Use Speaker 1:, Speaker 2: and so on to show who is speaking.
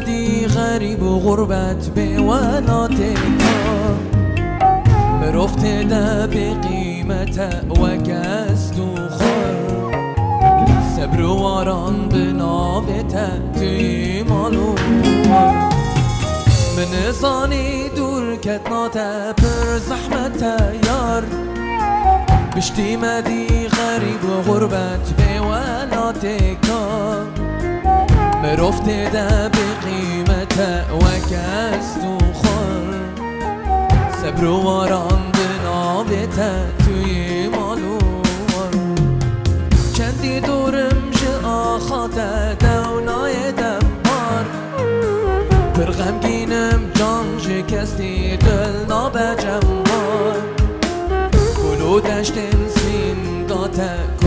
Speaker 1: مدی غریب و غربت به ولات کار مرفته ده به قیمت و گست و خور صبر و واران به نابت توی مالو من زانی دور کتنات پر زحمت یار بشتی مدی غریب و غربت به ولات کار مرفته ده به قیمت و گست و خور صبر و واران به نابت توی مالو چندی دورم جه آخات دونای دمار پر غمگینم جان شکستی دل نابجمار گلو دشتن سین داته